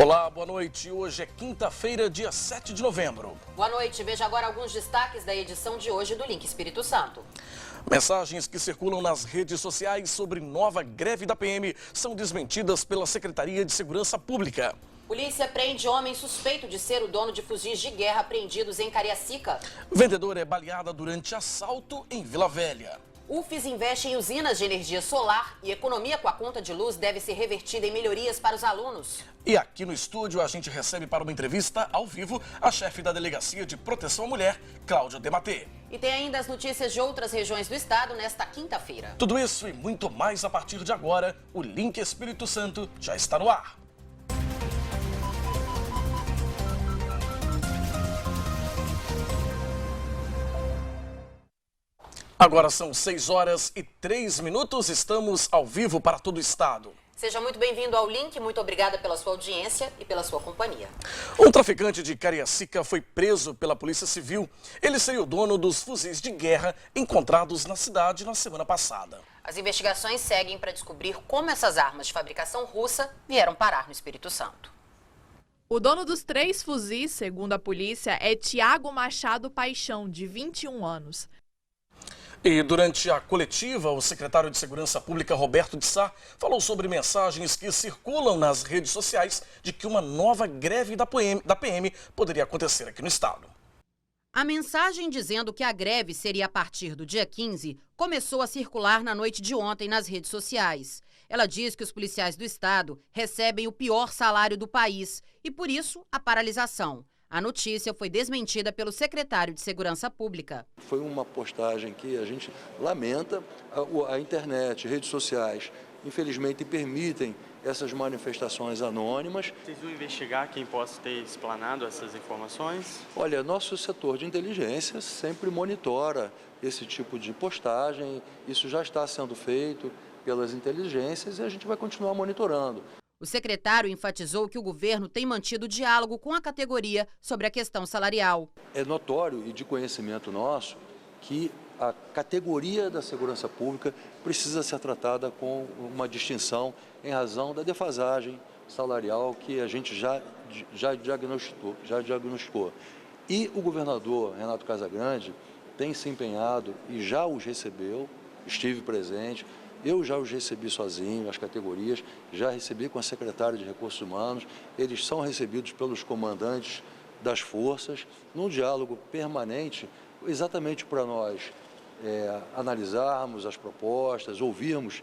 Olá, boa noite. Hoje é quinta-feira, dia 7 de novembro. Boa noite. Veja agora alguns destaques da edição de hoje do Link Espírito Santo. Mensagens que circulam nas redes sociais sobre nova greve da PM são desmentidas pela Secretaria de Segurança Pública. Polícia prende homem suspeito de ser o dono de fuzis de guerra apreendidos em Cariacica. Vendedora é baleada durante assalto em Vila Velha. UFES investe em usinas de energia solar e economia com a conta de luz deve ser revertida em melhorias para os alunos. E aqui no estúdio a gente recebe para uma entrevista ao vivo a chefe da Delegacia de Proteção à Mulher, Cláudia Dematê. E tem ainda as notícias de outras regiões do estado nesta quinta-feira. Tudo isso e muito mais a partir de agora. O Link Espírito Santo já está no ar. Agora são 6 horas e 3 minutos, estamos ao vivo para todo o estado. Seja muito bem-vindo ao Link, muito obrigada pela sua audiência e pela sua companhia. Um traficante de Cariacica foi preso pela Polícia Civil. Ele seria o dono dos fuzis de guerra encontrados na cidade na semana passada. As investigações seguem para descobrir como essas armas de fabricação russa vieram parar no Espírito Santo. O dono dos 3 fuzis, segundo a polícia, é Tiago Machado Paixão, de 21 anos. E durante a coletiva, o secretário de Segurança Pública, Roberto de Sá, falou sobre mensagens que circulam nas redes sociais de que uma nova greve da PM poderia acontecer aqui no estado. A mensagem dizendo que a greve seria a partir do dia 15 começou a circular na noite de ontem nas redes sociais. Ela diz que os policiais do estado recebem o pior salário do país e, por isso, a paralisação. A notícia foi desmentida pelo secretário de Segurança Pública. Foi uma postagem que a gente lamenta. A internet, redes sociais, infelizmente permitem essas manifestações anônimas. Vocês vão investigar quem possa ter explanado essas informações? Olha, nosso setor de inteligência sempre monitora esse tipo de postagem. Isso já está sendo feito pelas inteligências e a gente vai continuar monitorando. O secretário enfatizou que o governo tem mantido diálogo com a categoria sobre a questão salarial. É notório e de conhecimento nosso que a categoria da segurança pública precisa ser tratada com uma distinção em razão da defasagem salarial que a gente já diagnosticou. E o governador Renato Casagrande tem se empenhado e já os recebeu, estive presente. Eu já os recebi sozinho, as categorias, já recebi com a secretária de Recursos Humanos, eles são recebidos pelos comandantes das forças, num diálogo permanente, exatamente para nós analisarmos as propostas, ouvirmos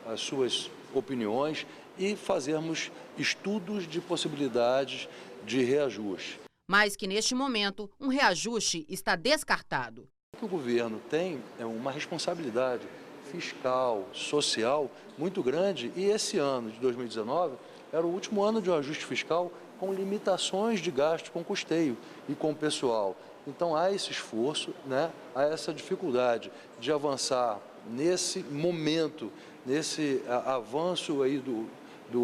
as suas opiniões e fazermos estudos de possibilidades de reajuste. Mas que neste momento um reajuste está descartado. O governo tem uma responsabilidade fiscal, social, muito grande, e esse ano de 2019 era o último ano de um ajuste fiscal com limitações de gasto com custeio e com pessoal. Então há esse esforço, né? Há essa dificuldade de avançar nesse momento, nesse avanço aí do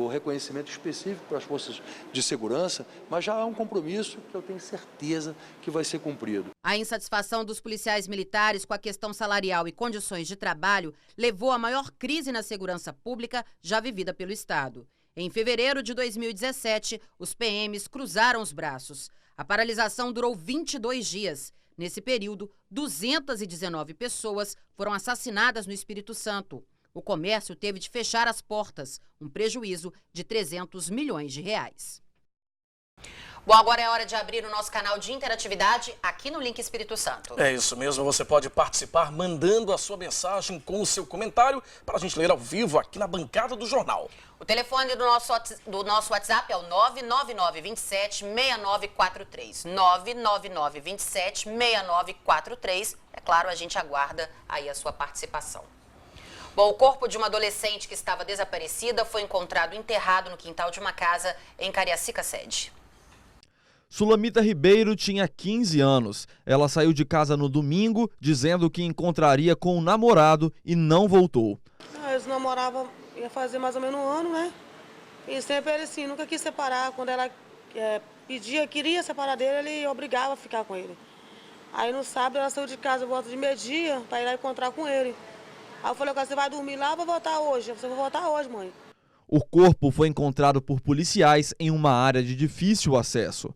reconhecimento específico para as forças de segurança, mas já há um compromisso que eu tenho certeza que vai ser cumprido. A insatisfação dos policiais militares com a questão salarial e condições de trabalho levou à maior crise na segurança pública já vivida pelo estado. Em fevereiro de 2017, os PMs cruzaram os braços. A paralisação durou 22 dias. Nesse período, 219 pessoas foram assassinadas no Espírito Santo. O comércio teve de fechar as portas, um prejuízo de 300 milhões de reais. Bom, agora é hora de abrir o nosso canal de interatividade aqui no Link Espírito Santo. É isso mesmo, você pode participar mandando a sua mensagem com o seu comentário para a gente ler ao vivo aqui na bancada do jornal. O telefone do nosso WhatsApp é o 99927-6943. 99927-6943. É claro, a gente aguarda aí a sua participação. Bom, o corpo de uma adolescente que estava desaparecida foi encontrado enterrado no quintal de uma casa em Cariacica Sede. Sulamita Ribeiro tinha 15 anos. Ela saiu de casa no domingo dizendo que encontraria com o namorado e não voltou. Eles namoravam, ia fazer mais ou menos um ano, né? E sempre ele assim, nunca quis separar. Quando ela queria separar dele, ele obrigava a ficar com ele. Aí no sábado ela saiu de casa, volta de meio-dia, para ir lá encontrar com ele. Aí eu falei, você vai dormir lá ou vai voltar hoje? Você vai voltar hoje, mãe. O corpo foi encontrado por policiais em uma área de difícil acesso.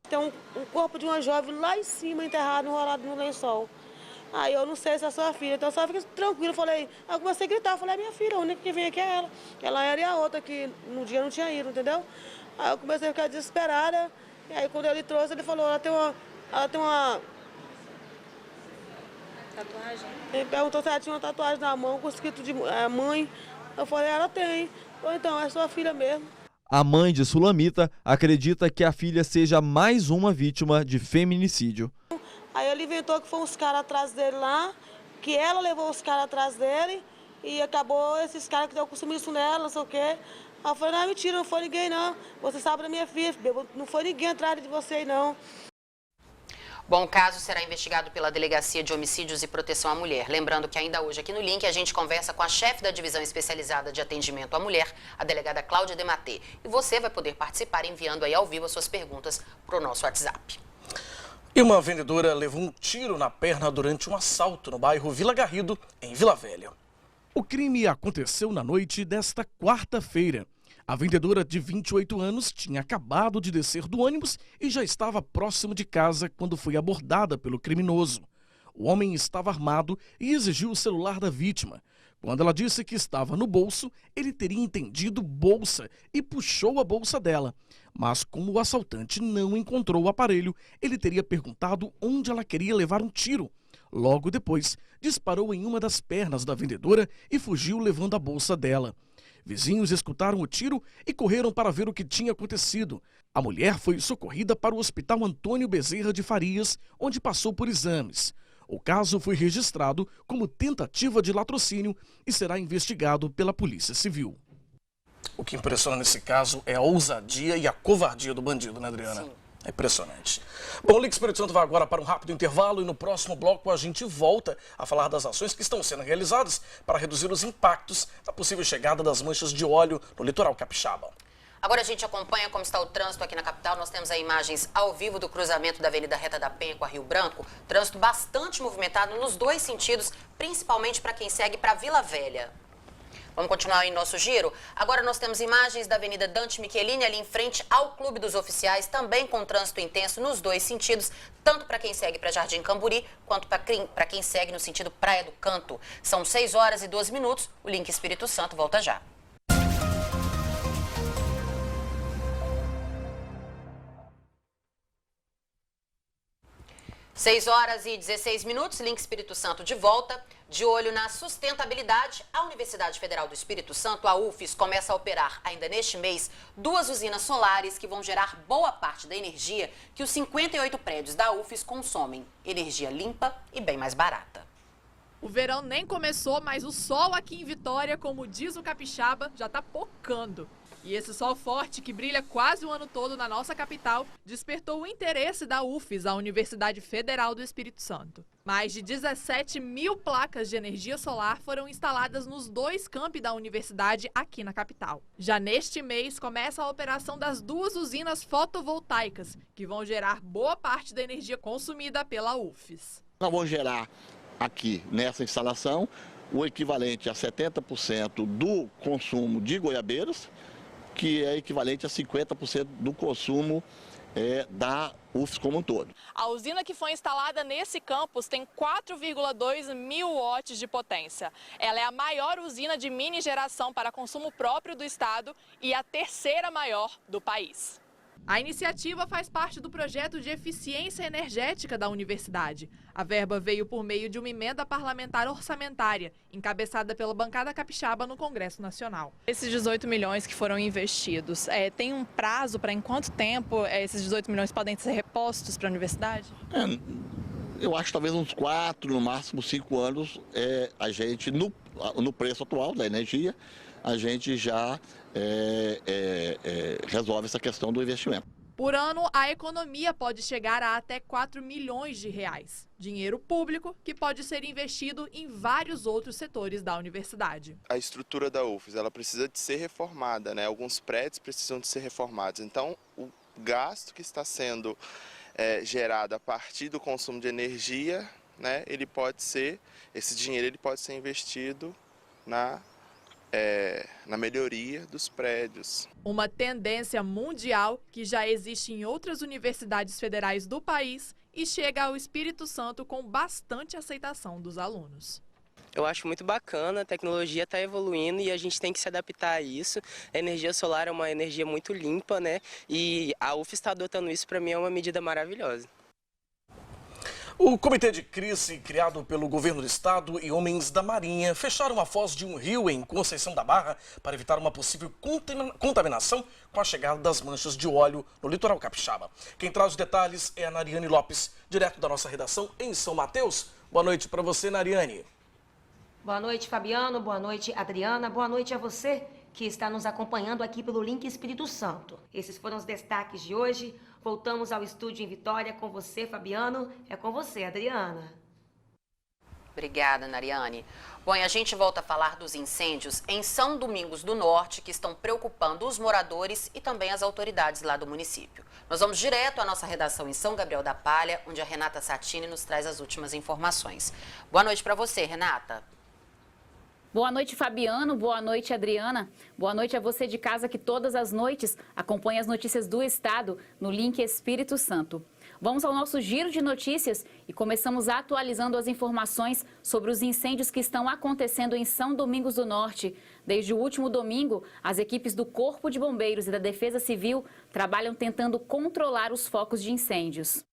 Tem um corpo de uma jovem lá em cima, enterrado, enrolado no lençol. Aí eu não sei se é sua filha, então só fica tranquilo. Eu comecei a gritar, falei, minha filha, a única que vem aqui é ela. Ela era e a outra que no dia não tinha ido, entendeu? Aí eu comecei a ficar desesperada, e aí quando ele trouxe, ele falou, ela tem uma tatuagem? Ele perguntou se ela tinha uma tatuagem na mão com escrito de mãe. Eu falei, ela tem. Então, é sua filha mesmo. A mãe de Sulamita acredita que a filha seja mais uma vítima de feminicídio. Aí ele inventou que foi uns caras atrás dele lá, que ela levou os caras atrás dele e acabou esses caras que deu consumiço nela, não sei o quê. Aí eu falei, não, mentira, não foi ninguém não. Você sabe da minha filha, não foi ninguém atrás de você não. Bom, o caso será investigado pela Delegacia de Homicídios e Proteção à Mulher. Lembrando que ainda hoje aqui no link a gente conversa com a chefe da Divisão Especializada de Atendimento à Mulher, a delegada Cláudia Dematê. E você vai poder participar enviando aí ao vivo as suas perguntas para o nosso WhatsApp. E uma vendedora levou um tiro na perna durante um assalto no bairro Vila Garrido, em Vila Velha. O crime aconteceu na noite desta quarta-feira. A vendedora de 28 anos tinha acabado de descer do ônibus e já estava próximo de casa quando foi abordada pelo criminoso. O homem estava armado e exigiu o celular da vítima. Quando ela disse que estava no bolso, ele teria entendido bolsa e puxou a bolsa dela. Mas como o assaltante não encontrou o aparelho, ele teria perguntado onde ela queria levar um tiro. Logo depois, disparou em uma das pernas da vendedora e fugiu levando a bolsa dela. Vizinhos escutaram o tiro e correram para ver o que tinha acontecido. A mulher foi socorrida para o Hospital Antônio Bezerra de Farias, onde passou por exames. O caso foi registrado como tentativa de latrocínio e será investigado pela Polícia Civil. O que impressiona nesse caso é a ousadia e a covardia do bandido, né, Adriana? Sim. É impressionante. Bom, o Link Espírito Santo vai agora para um rápido intervalo e no próximo bloco a gente volta a falar das ações que estão sendo realizadas para reduzir os impactos da possível chegada das manchas de óleo no litoral capixaba. Agora a gente acompanha como está o trânsito aqui na capital. Nós temos aí imagens ao vivo do cruzamento da Avenida Reta da Penha com a Rio Branco. Trânsito bastante movimentado nos dois sentidos, principalmente para quem segue para Vila Velha. Vamos continuar em nosso giro? Agora nós temos imagens da Avenida Dante Michelini, ali em frente ao Clube dos Oficiais, também com trânsito intenso nos dois sentidos, tanto para quem segue para Jardim Camburi, quanto para quem segue no sentido Praia do Canto. São 6 horas e 12 minutos, o Link Espírito Santo volta já. Seis horas e 16 minutos, Link Espírito Santo de volta. De olho na sustentabilidade, a Universidade Federal do Espírito Santo, a UFES, começa a operar ainda neste mês 2 usinas solares que vão gerar boa parte da energia que os 58 prédios da UFES consomem. Energia limpa e bem mais barata. O verão nem começou, mas o sol aqui em Vitória, como diz o capixaba, já está pocando. E esse sol forte, que brilha quase o ano todo na nossa capital, despertou o interesse da UFES, a Universidade Federal do Espírito Santo. Mais de 17 mil placas de energia solar foram instaladas nos 2 campi da universidade aqui na capital. Já neste mês, começa a operação das 2 usinas fotovoltaicas, que vão gerar boa parte da energia consumida pela UFES. Nós vamos gerar aqui, nessa instalação, o equivalente a 70% do consumo de Goiabeiras, que é equivalente a 50% do consumo da UFES como um todo. A usina que foi instalada nesse campus tem 4,2 mil watts de potência. Ela é a maior usina de mini geração para consumo próprio do estado e a 3ª maior do país. A iniciativa faz parte do projeto de eficiência energética da universidade. A verba veio por meio de uma emenda parlamentar orçamentária, encabeçada pela bancada capixaba no Congresso Nacional. Esses 18 milhões que foram investidos, tem um prazo para em quanto tempo esses 18 milhões podem ser repostos para a universidade? Eu acho que talvez uns 4, no máximo 5 anos, a gente, no preço atual da energia, a gente já resolve essa questão do investimento. Por ano, a economia pode chegar a até 4 milhões de reais. Dinheiro público que pode ser investido em vários outros setores da universidade. A estrutura da UFES, ela precisa de ser reformada, né? Alguns prédios precisam de ser reformados. Então, o gasto que está sendo gerado a partir do consumo de energia, né? Esse dinheiro ele pode ser investido na na melhoria dos prédios. Uma tendência mundial que já existe em outras universidades federais do país e chega ao Espírito Santo com bastante aceitação dos alunos. Eu acho muito bacana, a tecnologia está evoluindo e a gente tem que se adaptar a isso. A energia solar é uma energia muito limpa, né? E a UF está adotando isso, para mim é uma medida maravilhosa. O Comitê de Crise, criado pelo Governo do Estado e homens da Marinha, fecharam a foz de um rio em Conceição da Barra para evitar uma possível contaminação com a chegada das manchas de óleo no litoral capixaba. Quem traz os detalhes é a Nariane Lopes, direto da nossa redação em São Mateus. Boa noite para você, Nariane. Boa noite, Fabiano. Boa noite, Adriana. Boa noite a você que está nos acompanhando aqui pelo Link Espírito Santo. Esses foram os destaques de hoje. Voltamos ao estúdio em Vitória com você, Fabiano. É com você, Adriana. Obrigada, Nariane. Bom, e a gente volta a falar dos incêndios em São Domingos do Norte, que estão preocupando os moradores e também as autoridades lá do município. Nós vamos direto à nossa redação em São Gabriel da Palha, onde a Renata Satini nos traz as últimas informações. Boa noite para você, Renata. Boa noite, Fabiano. Boa noite, Adriana. Boa noite a você de casa que todas as noites acompanha as notícias do Estado no Link Espírito Santo. Vamos ao nosso giro de notícias e começamos atualizando as informações sobre os incêndios que estão acontecendo em São Domingos do Norte. Desde o último domingo, as equipes do Corpo de Bombeiros e da Defesa Civil trabalham tentando controlar os focos de incêndios.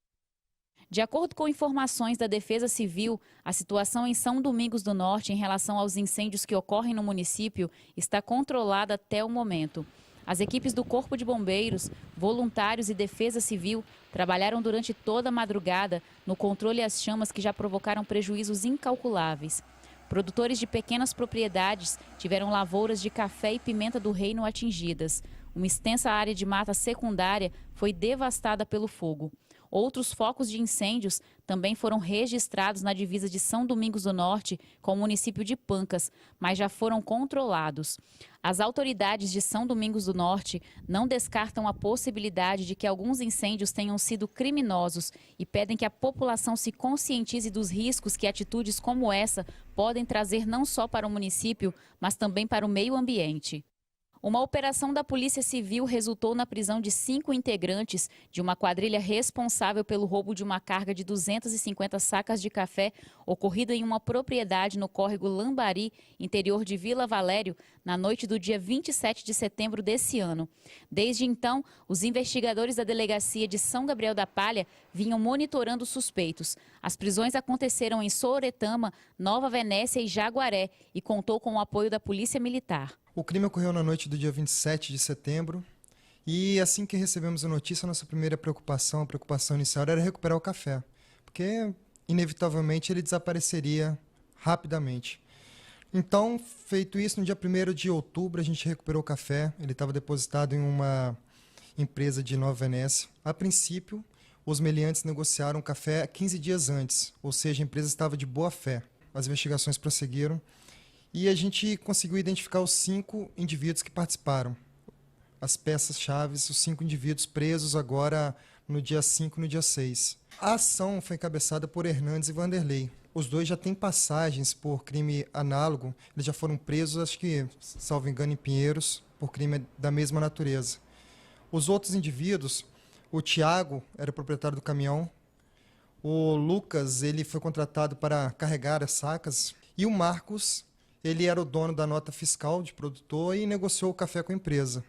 De acordo com informações da Defesa Civil, a situação em São Domingos do Norte em relação aos incêndios que ocorrem no município está controlada até o momento. As equipes do Corpo de Bombeiros, voluntários e Defesa Civil trabalharam durante toda a madrugada no controle às chamas que já provocaram prejuízos incalculáveis. Produtores de pequenas propriedades tiveram lavouras de café e pimenta do reino atingidas. Uma extensa área de mata secundária foi devastada pelo fogo. Outros focos de incêndios também foram registrados na divisa de São Domingos do Norte com o município de Pancas, mas já foram controlados. As autoridades de São Domingos do Norte não descartam a possibilidade de que alguns incêndios tenham sido criminosos e pedem que a população se conscientize dos riscos que atitudes como essa podem trazer não só para o município, mas também para o meio ambiente. Uma operação da Polícia Civil resultou na prisão de 5 integrantes de uma quadrilha responsável pelo roubo de uma carga de 250 sacas de café ocorrida em uma propriedade no córrego Lambari, interior de Vila Valério, na noite do dia 27 de setembro desse ano. Desde então, os investigadores da Delegacia de São Gabriel da Palha vinham monitorando os suspeitos. As prisões aconteceram em Sooretama, Nova Venécia e Jaguaré e contou com o apoio da Polícia Militar. O crime ocorreu na noite do dia 27 de setembro e assim que recebemos a notícia, a nossa primeira preocupação, a preocupação inicial era recuperar o café, porque inevitavelmente ele desapareceria rapidamente. Então, feito isso, no dia 1º de outubro a gente recuperou o café, ele estava depositado em uma empresa de Nova Venécia. A princípio, os meliantes negociaram o café 15 dias antes, ou seja, a empresa estava de boa fé. As investigações prosseguiram. E a gente conseguiu identificar os 5 indivíduos que participaram. As peças-chave, os 5 indivíduos presos agora no dia 5 e no dia 6. A ação foi encabeçada por Hernandes e Vanderlei. Os dois já têm passagens por crime análogo. Eles já foram presos, acho que, salvo engano, em Pinheiros, por crime da mesma natureza. Os outros indivíduos, o Tiago era proprietário do caminhão. O Lucas, ele foi contratado para carregar as sacas. E o Marcos, ele era o dono da nota fiscal de produtor e negociou o café com a empresa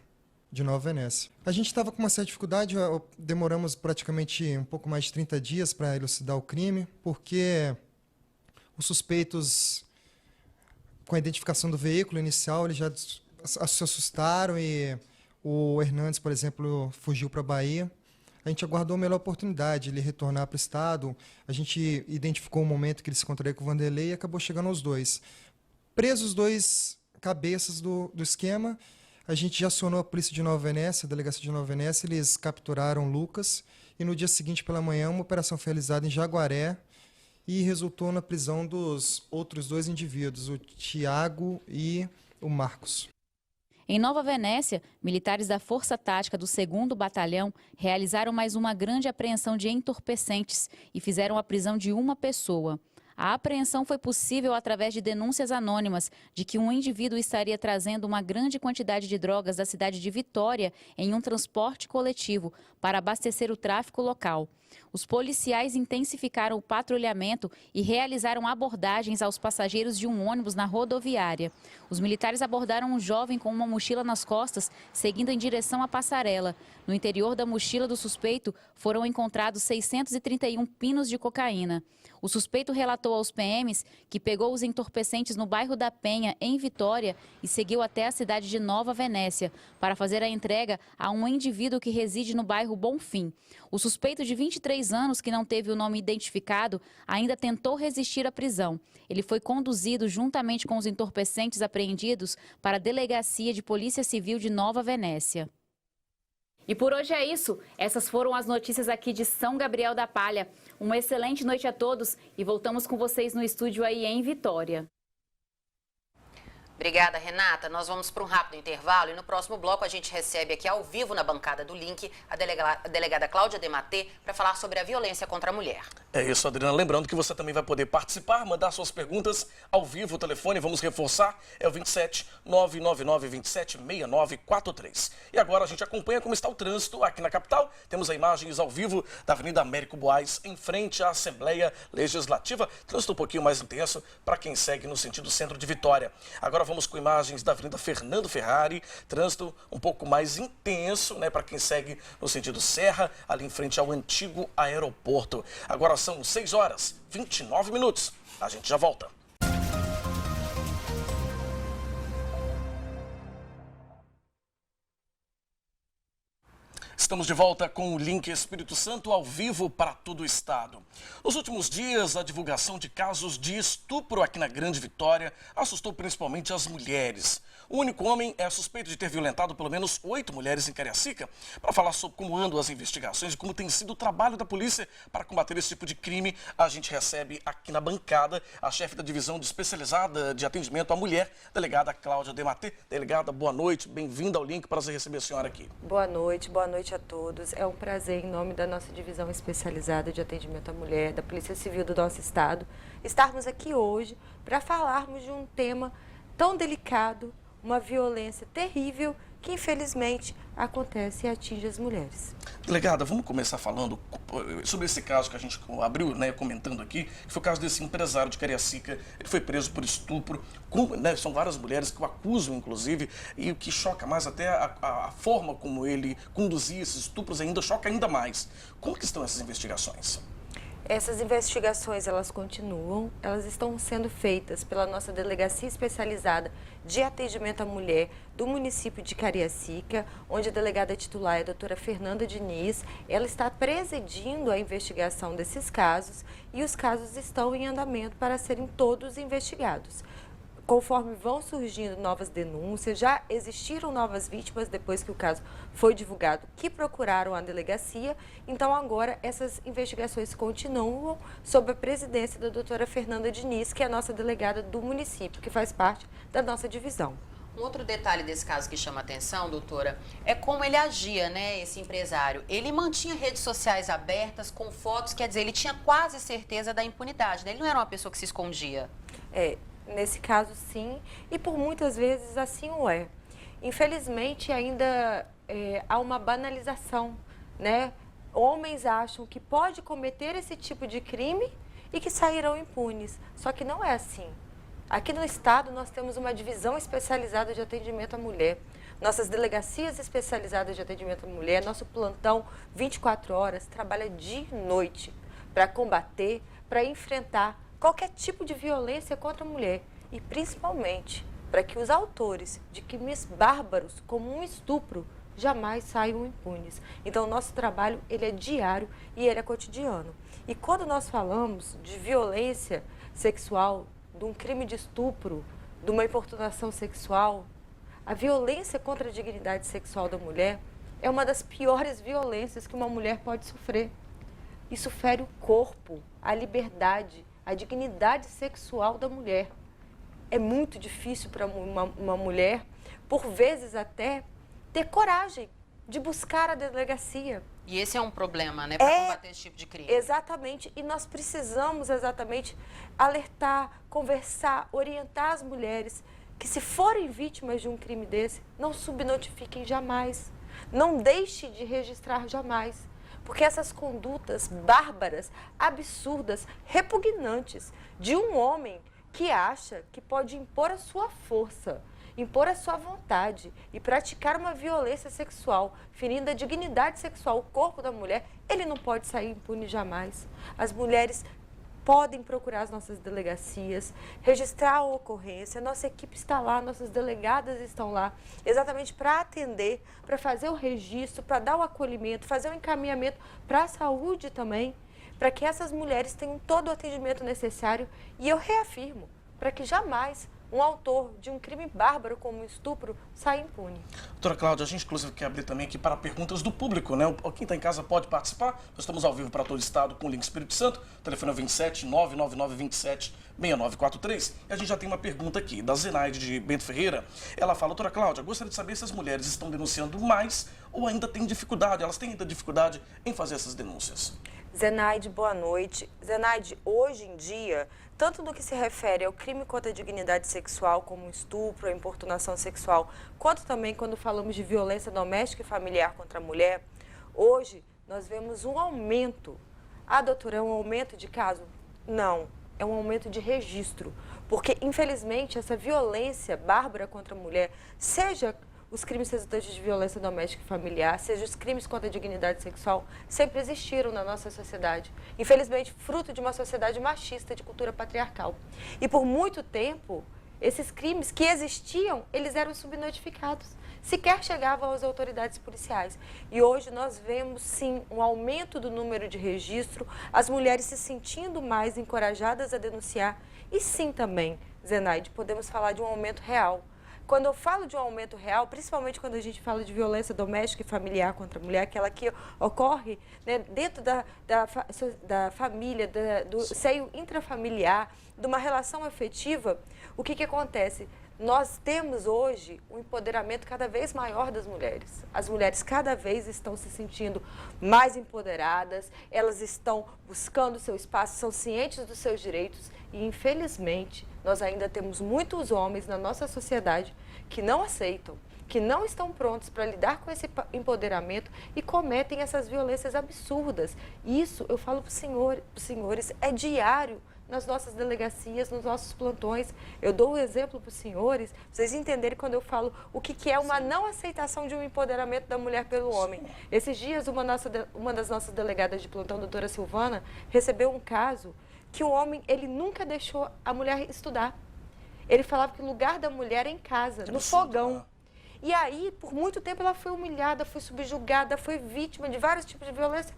de Nova Venécia. A gente estava com uma certa dificuldade, demoramos praticamente um pouco mais de 30 dias para elucidar o crime, porque os suspeitos, com a identificação do veículo inicial, eles já se assustaram e o Hernandes, por exemplo, fugiu para a Bahia. A gente aguardou a melhor oportunidade, ele retornar para o estado. A gente identificou o momento que ele se encontraria com o Vanderlei e acabou chegando aos dois. Presos os 2 cabeças do esquema, a gente já acionou a polícia de Nova Venécia, a delegacia de Nova Venécia, eles capturaram Lucas e no dia seguinte pela manhã uma operação foi realizada em Jaguaré e resultou na prisão dos outros 2 indivíduos, o Tiago e o Marcos. Em Nova Venécia, militares da Força Tática do 2º Batalhão realizaram mais uma grande apreensão de entorpecentes e fizeram a prisão de uma pessoa. A apreensão foi possível através de denúncias anônimas de que um indivíduo estaria trazendo uma grande quantidade de drogas da cidade de Vitória em um transporte coletivo para abastecer o tráfico local. Os policiais intensificaram o patrulhamento e realizaram abordagens aos passageiros de um ônibus na rodoviária. Os militares abordaram um jovem com uma mochila nas costas, seguindo em direção à passarela. No interior da mochila do suspeito foram encontrados 631 pinos de cocaína. O suspeito relatou aos PMs que pegou os entorpecentes no bairro da Penha, em Vitória, e seguiu até a cidade de Nova Venécia para fazer a entrega a um indivíduo que reside no bairro Bonfim. O suspeito de 23 anos, que não teve o nome identificado, ainda tentou resistir à prisão. Ele foi conduzido juntamente com os entorpecentes apreendidos para a Delegacia de Polícia Civil de Nova Venécia. E por hoje é isso. Essas foram as notícias aqui de São Gabriel da Palha. Uma excelente noite a todos e voltamos com vocês no estúdio aí em Vitória. Obrigada, Renata. Nós vamos para um rápido intervalo e no próximo bloco a gente recebe aqui ao vivo na bancada do Link a delegada Cláudia Dematê para falar sobre a violência contra a mulher. É isso, Adriana. Lembrando que você também vai poder participar, mandar suas perguntas ao vivo. O telefone, vamos reforçar, é o 27 999 27 6943. E agora a gente acompanha como está o trânsito aqui na capital. Temos imagens ao vivo da Avenida Américo Boás, em frente à Assembleia Legislativa. Trânsito um pouquinho mais intenso para quem segue no sentido centro de Vitória. Agora vamos com imagens da Avenida Fernando Ferrari, trânsito um pouco mais intenso, né, para quem segue no sentido Serra, ali em frente ao antigo aeroporto. Agora são 6h29. A gente já volta. Estamos de volta com o Link Espírito Santo ao vivo para todo o estado. Nos últimos dias, a divulgação de casos de estupro aqui na Grande Vitória assustou principalmente as mulheres. O único homem é suspeito de ter violentado pelo menos 8 mulheres em Cariacica. Para falar sobre como andam as investigações e como tem sido o trabalho da polícia para combater esse tipo de crime, a gente recebe aqui na bancada a chefe da divisão especializada de atendimento à mulher, delegada Cláudia Dematê. Delegada, boa noite, bem-vinda ao Link, prazer receber a senhora aqui. Boa noite a todos. É um prazer, em nome da nossa divisão especializada de atendimento à mulher, da Polícia Civil do nosso estado, estarmos aqui hoje para falarmos de um tema tão delicado, uma violência terrível que infelizmente acontece e atinge as mulheres. Delegada, vamos começar falando sobre esse caso que a gente abriu, né, comentando aqui, que foi o caso desse empresário de Cariacica. Ele foi preso por estupro, são várias mulheres que o acusam, inclusive, e o que choca mais até a forma como ele conduzia esses estupros ainda choca ainda mais. Como que estão essas investigações? Essas investigações, elas continuam, elas estão sendo feitas pela nossa Delegacia Especializada de Atendimento à Mulher do município de Cariacica, onde a delegada titular é a doutora Fernanda Diniz. Ela está presidindo a investigação desses casos e os casos estão em andamento para serem todos investigados. Conforme vão surgindo novas denúncias, já existiram novas vítimas depois que o caso foi divulgado que procuraram a delegacia. Então agora essas investigações continuam sob a presidência da doutora Fernanda Diniz, que é a nossa delegada do município, que faz parte da nossa divisão. Um outro detalhe desse caso que chama atenção, doutora, é como ele agia, né, esse empresário. Ele mantinha redes sociais abertas com fotos, quer dizer, ele tinha quase certeza da impunidade, né? Ele não era uma pessoa que se escondia. Nesse caso, sim, e por muitas vezes assim o é. Infelizmente, ainda há uma banalização, né? Homens acham que pode cometer esse tipo de crime e que sairão impunes. Só que não é assim. Aqui no estado, nós temos uma divisão especializada de atendimento à mulher. Nossas delegacias especializadas de atendimento à mulher, nosso plantão 24 horas, trabalha dia e noite para combater, para enfrentar qualquer tipo de violência contra a mulher e principalmente para que os autores de crimes bárbaros como um estupro jamais saiam impunes. Então o nosso trabalho ele é diário e ele é cotidiano. E quando nós falamos de violência sexual, de um crime de estupro, de uma importunação sexual, a violência contra a dignidade sexual da mulher é uma das piores violências que uma mulher pode sofrer. Isso fere o corpo, a liberdade, a dignidade sexual da mulher. É muito difícil para uma mulher, por vezes até, ter coragem de buscar a delegacia. E esse é um problema, né, para combater esse tipo de crime. Exatamente, e nós precisamos exatamente alertar, conversar, orientar as mulheres que, se forem vítimas de um crime desse, não subnotifiquem jamais, não deixe de registrar jamais, porque essas condutas bárbaras, absurdas, repugnantes de um homem que acha que pode impor a sua força, impor a sua vontade e praticar uma violência sexual, ferindo a dignidade sexual, o corpo da mulher, ele não pode sair impune jamais. As mulheres podem procurar as nossas delegacias, registrar a ocorrência, nossa equipe está lá, nossas delegadas estão lá, exatamente para atender, para fazer o registro, para dar o acolhimento, fazer o encaminhamento para a saúde também, para que essas mulheres tenham todo o atendimento necessário. E eu reafirmo, para que jamais um autor de um crime bárbaro como o estupro saia impune. Doutora Cláudia, a gente inclusive quer abrir também aqui para perguntas do público, né? Quem está em casa pode participar. Nós estamos ao vivo para todo o estado com o Link Espírito Santo. O telefone é 27 999 27 6943. E a gente já tem uma pergunta aqui da Zenaide de Bento Ferreira. Ela fala: doutora Cláudia, gostaria de saber se as mulheres estão denunciando mais ou ainda têm dificuldade. Elas têm ainda dificuldade em fazer essas denúncias. Zenaide, boa noite. Zenaide, hoje em dia, tanto no que se refere ao crime contra a dignidade sexual, como o estupro, a importunação sexual, quanto também quando falamos de violência doméstica e familiar contra a mulher, hoje nós vemos um aumento. Ah, doutora, é um aumento de caso? Não, é um aumento de registro, porque infelizmente essa violência bárbara contra a mulher, seja os crimes resultantes de violência doméstica e familiar, seja os crimes contra a dignidade sexual, sempre existiram na nossa sociedade. Infelizmente, fruto de uma sociedade machista, de cultura patriarcal. E por muito tempo, esses crimes que existiam, eles eram subnotificados. Sequer chegavam às autoridades policiais. E hoje nós vemos, sim, um aumento do número de registro, as mulheres se sentindo mais encorajadas a denunciar. E sim também, Zenaide, podemos falar de um aumento real. Quando eu falo de um aumento real, principalmente quando a gente fala de violência doméstica e familiar contra a mulher, aquela que ocorre, né, dentro da família, do seio intrafamiliar, de uma relação afetiva, o que acontece? Nós temos hoje um empoderamento cada vez maior das mulheres. As mulheres cada vez estão se sentindo mais empoderadas, elas estão buscando seu espaço, são cientes dos seus direitos e, infelizmente, nós ainda temos muitos homens na nossa sociedade que não aceitam, que não estão prontos para lidar com esse empoderamento e cometem essas violências absurdas. Isso, eu falo para os senhores, é diário nas nossas delegacias, nos nossos plantões. Eu dou um exemplo para os senhores, para vocês entenderem quando eu falo o que é uma não aceitação de um empoderamento da mulher pelo homem. Esses dias, uma das nossas delegadas de plantão, a doutora Silvana, recebeu um caso que o homem, ele nunca deixou a mulher estudar. Ele falava que o lugar da mulher é em casa, no fogão. E aí, por muito tempo, ela foi humilhada, foi subjugada, foi vítima de vários tipos de violência.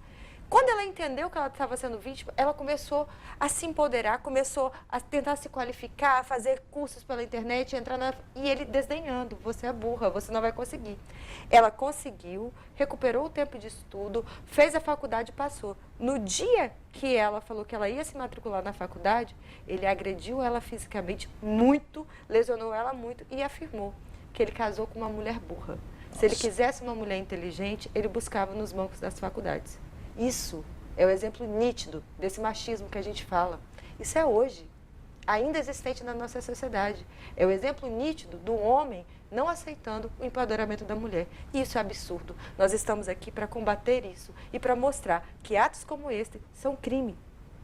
Quando ela entendeu que ela estava sendo vítima, ela começou a se empoderar, começou a tentar se qualificar, a fazer cursos pela internet, e ele desdenhando: você é burra, você não vai conseguir. Ela conseguiu, recuperou o tempo de estudo, fez a faculdade e passou. No dia que ela falou que ela ia se matricular na faculdade, ele agrediu ela fisicamente muito, lesionou ela muito e afirmou que ele casou com uma mulher burra. Se ele quisesse uma mulher inteligente, ele buscava nos bancos das faculdades. Isso é o exemplo nítido desse machismo que a gente fala. Isso é hoje, ainda existente na nossa sociedade. É o exemplo nítido do homem não aceitando o empoderamento da mulher. E isso é absurdo. Nós estamos aqui para combater isso e para mostrar que atos como este são crime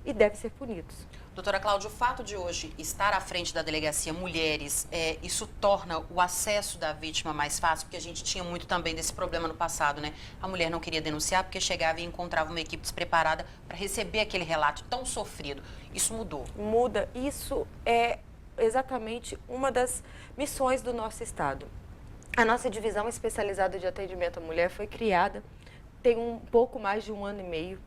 e devem ser punidos. Doutora Cláudia, o fato de hoje estar à frente da delegacia mulheres, isso torna o acesso da vítima mais fácil? Porque a gente tinha muito também desse problema no passado, né? A mulher não queria denunciar porque chegava e encontrava uma equipe despreparada para receber aquele relato tão sofrido. Isso mudou? Muda. Isso é exatamente uma das missões do nosso Estado. A nossa divisão especializada de atendimento à mulher foi criada tem um pouco mais de 1 ano e meio.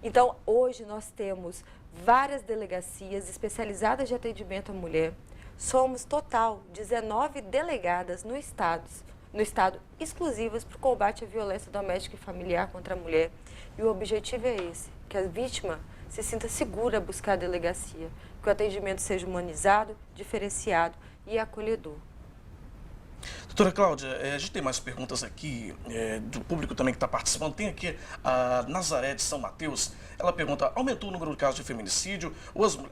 Então, hoje nós temos várias delegacias especializadas de atendimento à mulher. Somos, total, 19 delegadas no estado exclusivas para o combate à violência doméstica e familiar contra a mulher. E o objetivo é esse, que a vítima se sinta segura a buscar a delegacia, que o atendimento seja humanizado, diferenciado e acolhedor. Doutora Cláudia, a gente tem mais perguntas aqui do público também que está participando. Tem aqui a Nazaré de São Mateus. Ela pergunta, aumentou o número de casos de feminicídio?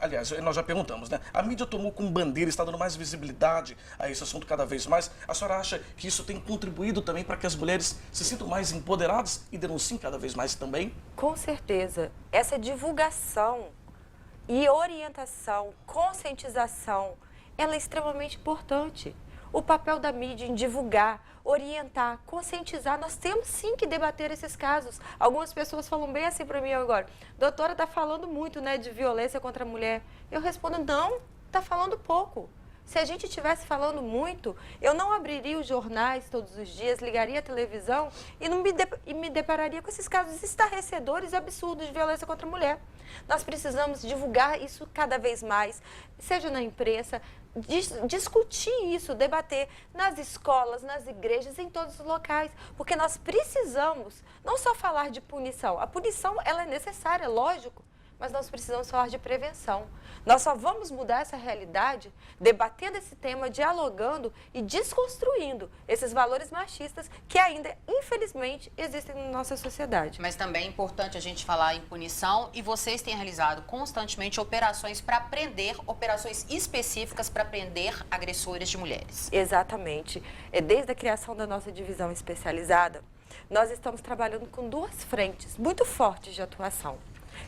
Aliás, nós já perguntamos, né? A mídia tomou como bandeira, está dando mais visibilidade a esse assunto cada vez mais. A senhora acha que isso tem contribuído também para que as mulheres se sintam mais empoderadas e denunciem cada vez mais também? Com certeza. Essa divulgação e orientação, conscientização, ela é extremamente importante. O papel da mídia em divulgar, orientar, conscientizar, nós temos sim que debater esses casos. Algumas pessoas falam bem assim para mim agora, doutora, está falando muito, né, de violência contra a mulher. Eu respondo, não, está falando pouco. Se a gente estivesse falando muito, eu não abriria os jornais todos os dias, ligaria a televisão e não me depararia com esses casos estarrecedores e absurdos de violência contra a mulher. Nós precisamos divulgar isso cada vez mais, seja na imprensa, discutir isso, debater nas escolas, nas igrejas, em todos os locais, porque nós precisamos não só falar de punição, a punição ela é necessária, lógico, mas nós precisamos falar de prevenção. Nós só vamos mudar essa realidade debatendo esse tema, dialogando e desconstruindo esses valores machistas que ainda, infelizmente, existem na nossa sociedade. Mas também é importante a gente falar em punição e vocês têm realizado constantemente operações para prender, operações específicas para prender agressores de mulheres. Exatamente. Desde a criação da nossa divisão especializada, nós estamos trabalhando com duas frentes muito fortes de atuação.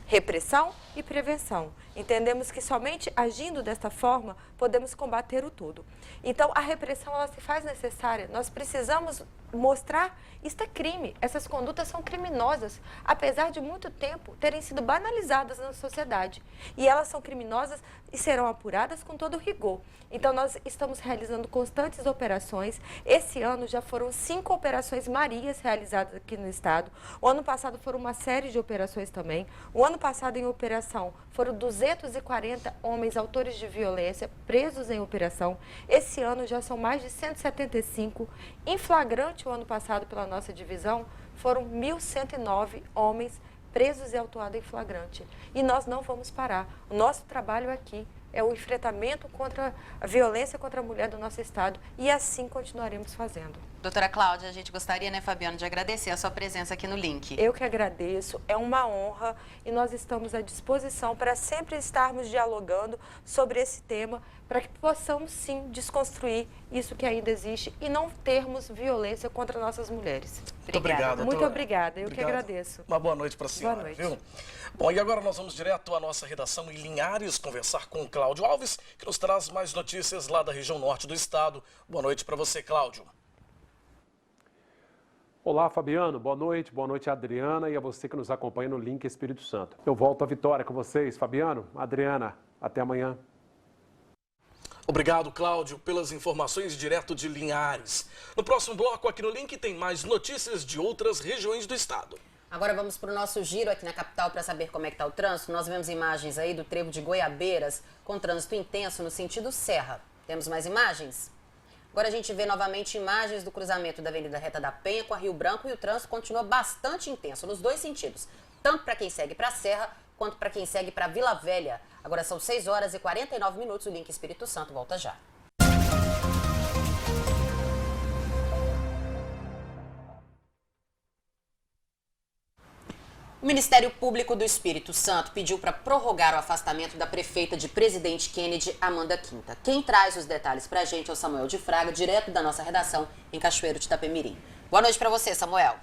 Repressão e prevenção. Entendemos que somente agindo desta forma podemos combater o tudo. Então, a repressão ela se faz necessária. Nós precisamos mostrar isto é crime. Essas condutas são criminosas, apesar de muito tempo terem sido banalizadas na sociedade. E elas são criminosas e serão apuradas com todo rigor. Então, nós estamos realizando constantes operações. Esse ano já foram 5 operações Marias realizadas aqui no estado. O ano passado foram uma série de operações também. O ano passado, em operação, foram 240 homens autores de violência presos em operação. Esse ano já são mais de 175. Em flagrante, o ano passado, pela nossa divisão, foram 1.109 homens presos e autuados em flagrante. E nós não vamos parar. O nosso trabalho aqui é o enfrentamento contra a violência contra a mulher do nosso estado e assim continuaremos fazendo. Doutora Cláudia, a gente gostaria, né, Fabiano, de agradecer a sua presença aqui no Link. Eu que agradeço, é uma honra e nós estamos à disposição para sempre estarmos dialogando sobre esse tema, para que possamos sim desconstruir isso que ainda existe e não termos violência contra nossas mulheres. Muito obrigado. Muito obrigada, eu que agradeço. Uma boa noite para a senhora. Boa noite. Viu? Bom, e agora nós vamos direto à nossa redação em Linhares conversar com o Cláudio Alves, que nos traz mais notícias lá da região norte do estado. Boa noite para você, Cláudio. Olá, Fabiano. Boa noite, Adriana, e a você que nos acompanha no Link Espírito Santo. Eu volto à Vitória com vocês, Fabiano, Adriana. Até amanhã. Obrigado, Cláudio, pelas informações direto de Linhares. No próximo bloco aqui no Link tem mais notícias de outras regiões do estado. Agora vamos para o nosso giro aqui na capital para saber como é que está o trânsito. Nós vemos imagens aí do trevo de Goiabeiras com trânsito intenso no sentido Serra. Temos mais imagens? Agora a gente vê novamente imagens do cruzamento da Avenida Reta da Penha com a Rio Branco e o trânsito continua bastante intenso nos dois sentidos, tanto para quem segue para a Serra quanto para quem segue para Vila Velha. Agora são 6 horas e 49 minutos, o Link Espírito Santo volta já. O Ministério Público do Espírito Santo pediu para prorrogar o afastamento da prefeita de Presidente Kennedy, Amanda Quinta. Quem traz os detalhes para a gente é o Samuel de Fraga, direto da nossa redação em Cachoeiro de Itapemirim. Boa noite para você, Samuel.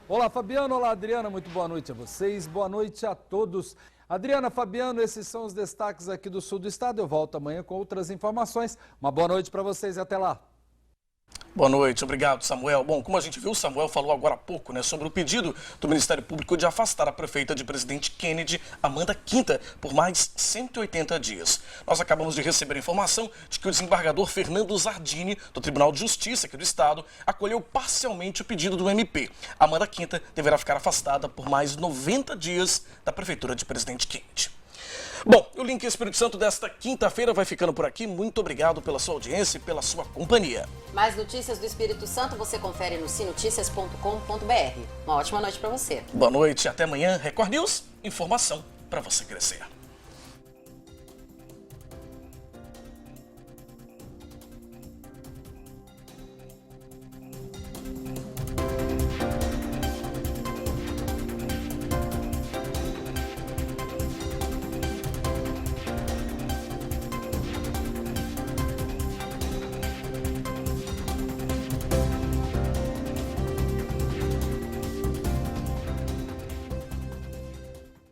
Olá, Fabiano. Olá, Adriana. Muito boa noite a vocês. Boa noite a todos. Adriana, Fabiano, esses são os destaques aqui do sul do estado. Eu volto amanhã com outras informações. Uma boa noite para vocês e até lá. Boa noite, obrigado, Samuel. Bom, como a gente viu, o Samuel falou agora há pouco, né, sobre o pedido do Ministério Público de afastar a prefeita de Presidente Kennedy, Amanda Quinta, por mais 180 dias. Nós acabamos de receber a informação de que o desembargador Fernando Zardini, do Tribunal de Justiça aqui do Estado, acolheu parcialmente o pedido do MP. Amanda Quinta deverá ficar afastada por mais 90 dias da Prefeitura de Presidente Kennedy. Bom, o Link Espírito Santo desta quinta-feira vai ficando por aqui. Muito obrigado pela sua audiência e pela sua companhia. Mais notícias do Espírito Santo você confere no sinoticias.com.br. Uma ótima noite para você. Boa noite e até amanhã. Record News, informação para você crescer.